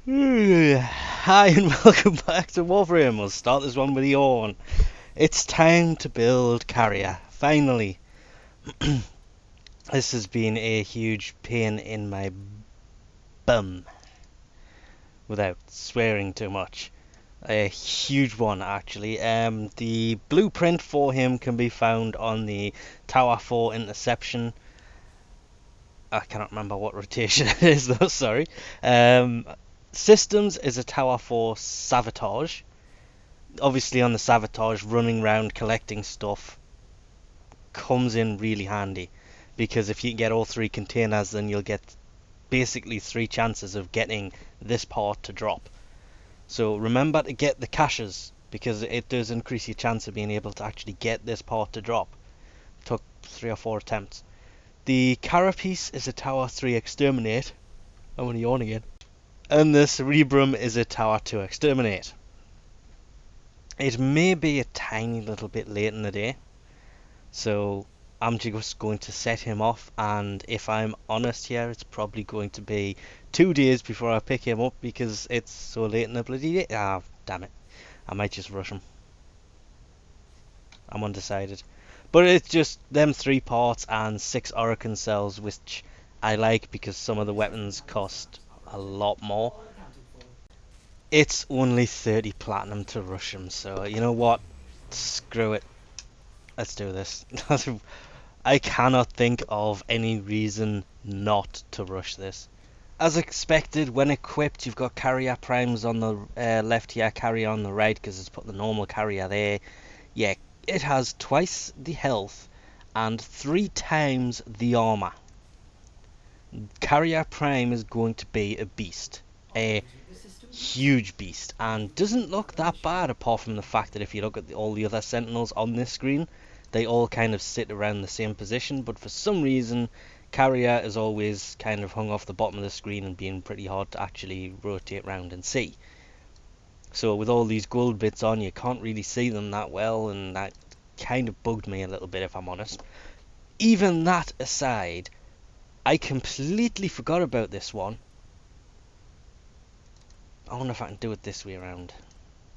Hi and welcome back to Warframe. We'll start this one with yawn. It's time to build Carrier, finally. This has been a huge pain in my bum, without swearing too much. A huge one, actually. The blueprint for him can be found on the Tower 4 interception. I cannot remember what rotation it is though, sorry. Systems is a Tower 4 sabotage. Obviously on the sabotage, running around collecting stuff comes in really handy, because if you get all three containers, then you'll get basically 3 chances of getting this part to drop. So remember to get the caches, because it does increase your chance of being able to actually get this part to drop. Took 3 or 4 attempts. The Carapace is a Tower 3 exterminate. I'm gonna yawn again. And the Cerebrum is a Tower 2 exterminate. It may be a tiny little bit late in the day, so I'm just going to set him off, and if I'm honest here, it's probably going to be 2 days before I pick him up, because it's so late in the bloody day. Ah, damn it. I might just rush him. I'm undecided. But it's just them 3 parts and 6 Oracle cells, which I like because some of the weapons cost a lot more. It's only 30 platinum to rush him, so you know what? Screw it. Let's do this. I cannot think of any reason not to rush this. As expected, when equipped, you've got carrier primes on the left here, carrier on the right, because it's put the normal carrier there. Yeah, it has twice the health and 3 times the armor. Carrier prime is going to be a beast. A huge beast, and doesn't look that bad, apart from the fact that if you look at all the other sentinels on this screen, they all kind of sit around the same position, but for some reason Carrier is always kind of hung off the bottom of the screen and being pretty hard to actually rotate around and see. So with all these gold bits on, you can't really see them that well, and that kind of bugged me a little bit, if I'm honest. Even that aside, I completely forgot about this one. I wonder if I can do it this way around.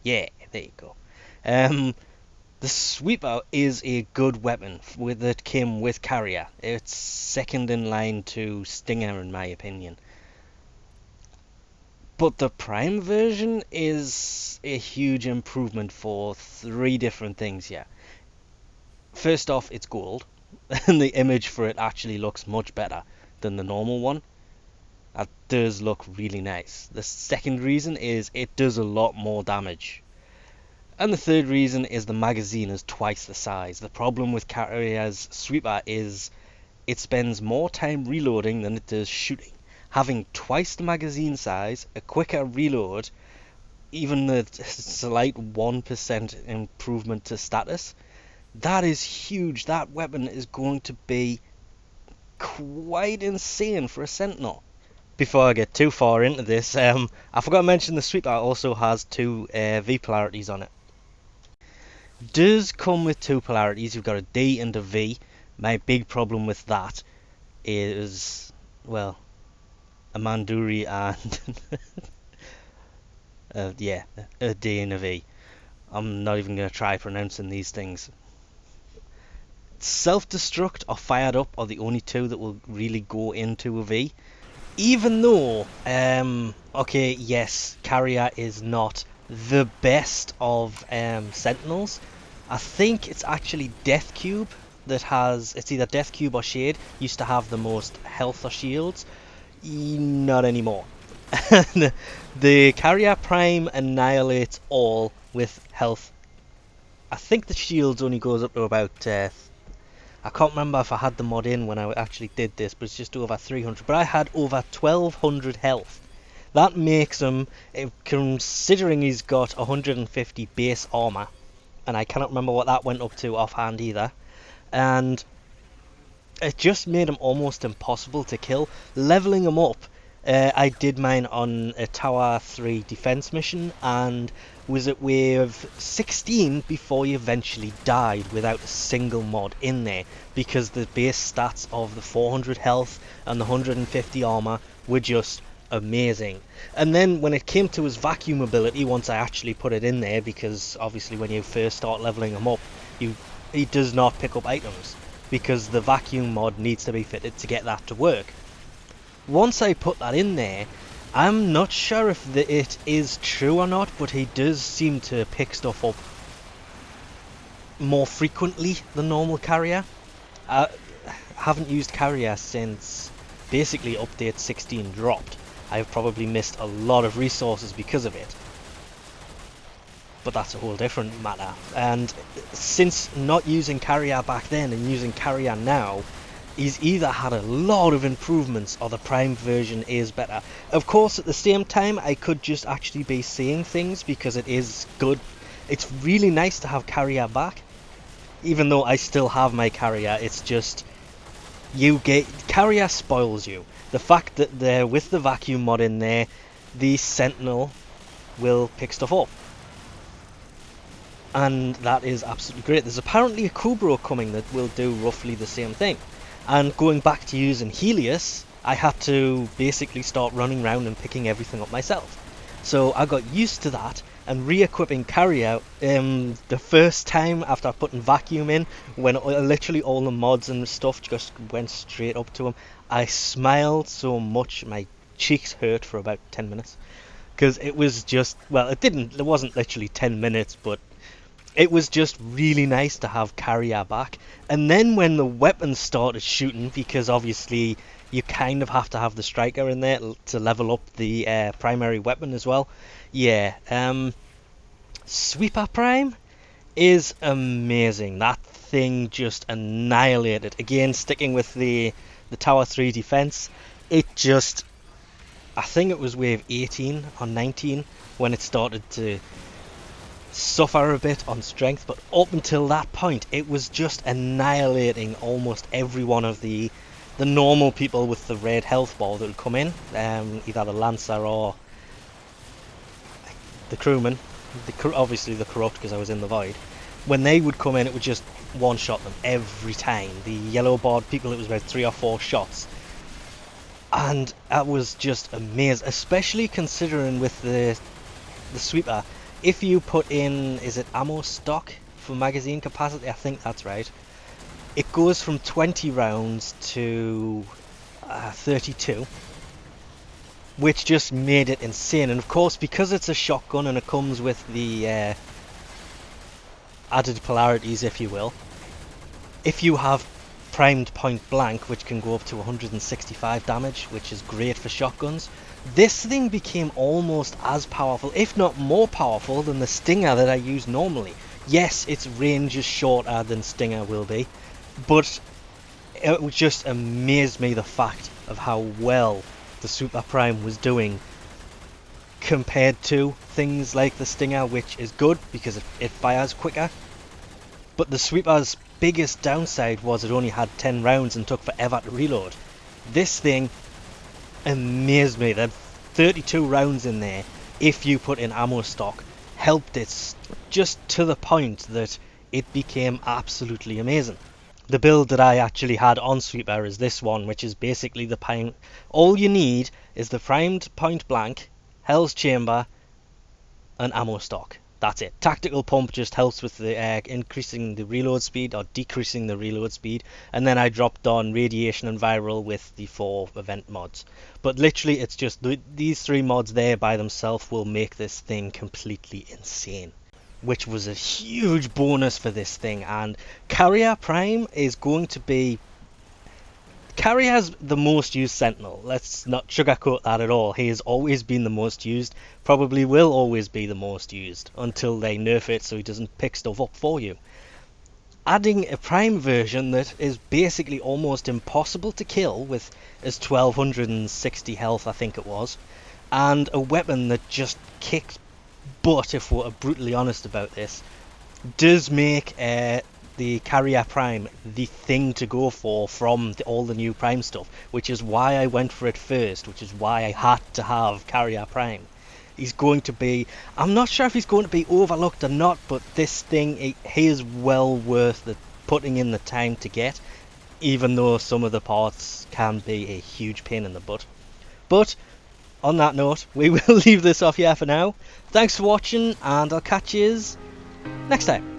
Yeah, there you go. The sweeper is a good weapon that came with carrier. It's second in line to Stinger in my opinion. But the prime version is a huge improvement for 3 different things here. First off, it's gold, and the image for it actually looks much better than the normal one. That does look really nice. The second reason is it does a lot more damage. And the third reason is the magazine is twice the size. The problem with Carrier's sweeper is it spends more time reloading than it does shooting. Having twice the magazine size, a quicker reload, even the slight 1% improvement to status, that is huge. That weapon is going to be quite insane for a sentinel. Before I get too far into this, I forgot to mention the sweeper also has 2 V polarities on it. Does come with 2 polarities. You've got a D and a V. My big problem with that is, well, a Manduri and yeah, a D and a V. I'm not even going to try pronouncing these things. Self-destruct or fired up are the only 2 that will really go into a V. Even though, okay, yes, Carrier is not the best of sentinels. I think it's actually Death Cube that has, it's either Death Cube or Shade, used to have the most health or shields. Not anymore. The Carrier Prime annihilates all with health. I think the shields only goes up to about I can't remember if I had the mod in when I actually did this, but it's just over 300. But I had over 1200 health. That makes him, considering he's got 150 base armor, and I cannot remember what that went up to offhand either, and it just made him almost impossible to kill. Leveling him up, I did mine on a Tower 3 defense mission, and was at wave 16 before he eventually died without a single mod in there, because the base stats of the 400 health and the 150 armor were just amazing. And then when it came to his vacuum ability, once I actually put it in there, because obviously when you first start leveling him up, he does not pick up items, because the vacuum mod needs to be fitted to get that to work. Once I put that in there, I'm not sure if it is true or not, but he does seem to pick stuff up more frequently than normal carrier. I haven't used carrier since basically update 16 dropped. I've probably missed a lot of resources because of it, but that's a whole different matter. And since not using carrier back then and using carrier now, he's either had a lot of improvements or the prime version is better. Of course, at the same time, I could just actually be saying things because it is good. It's really nice to have carrier back, even though I still have my carrier. It's just, carrier spoils you. The fact that they're with the vacuum mod in there, the sentinel will pick stuff up, and that is absolutely great. There's apparently a Kubro coming that will do roughly the same thing. And going back to using Helios, I had to basically start running around and picking everything up myself. So I got used to that, and re-equipping carrier the first time after putting vacuum in, when literally all the mods and stuff just went straight up to him, I smiled so much my cheeks hurt for about 10 minutes. Because it was just, well, it wasn't literally 10 minutes, but it was just really nice to have carrier back. And then when the weapons started shooting, because obviously you kind of have to have the striker in there to level up the primary weapon as well. Yeah, Sweeper Prime is amazing. That thing just annihilated. Again, sticking with the Tower 3 defense, it just, I think it was wave 18 or 19 when it started to suffer a bit on strength, but up until that point it was just annihilating almost every one of the normal people with the red health bar that would come in, either the Lancer or the crewman, obviously the corrupt because I was in the void. When they would come in, it would just one shot them every time. The yellow barred people, it was about 3 or 4 shots, and that was just amazing, especially considering with the sweeper, if you put in, is it ammo stock for magazine capacity? I think that's right. It goes from 20 rounds to 32, which just made it insane. And of course, because it's a shotgun and it comes with the added polarities, if you will, if you have primed point blank, which can go up to 165 damage, which is great for shotguns, this thing became almost as powerful, if not more powerful, than the Stinger that I use normally. Yes, its range is shorter than Stinger will be, but it just amazed me the fact of how well the Super Prime was doing compared to things like the Stinger, which is good because it fires quicker. But the Sweeper's biggest downside was it only had 10 rounds and took forever to reload. This thing amazed me. That 32 rounds in there, if you put in ammo stock, helped it just to the point that it became absolutely amazing. The build that I actually had on Sweeper is this one, which is basically the prime. All you need is the primed point blank, Hell's Chamber, and ammo stock. That's it. Tactical pump just helps with the increasing the reload speed or decreasing the reload speed, and then I dropped on radiation and viral with the 4 event mods. But literally it's just these 3 mods there by themselves will make this thing completely insane, which was a huge bonus for this thing. And Carrier Prime is going to be, Carrier's the most used sentinel. Let's not sugarcoat that at all. He has always been the most used, probably will always be the most used until they nerf it so he doesn't pick stuff up for you. Adding a prime version that is basically almost impossible to kill with his 1260 health, I think it was, and a weapon that just kicked butt, if we're brutally honest about this, does make the Carrier Prime the thing to go for from all the new Prime stuff, which is why I went for it first, which is why I had to have Carrier Prime. He's going to be, I'm not sure if he's going to be overlooked or not, but this thing, he is well worth putting in the time to get, even though some of the parts can be a huge pain in the butt. But on that note, we will leave this off here for now. Thanks for watching, and I'll catch you next time.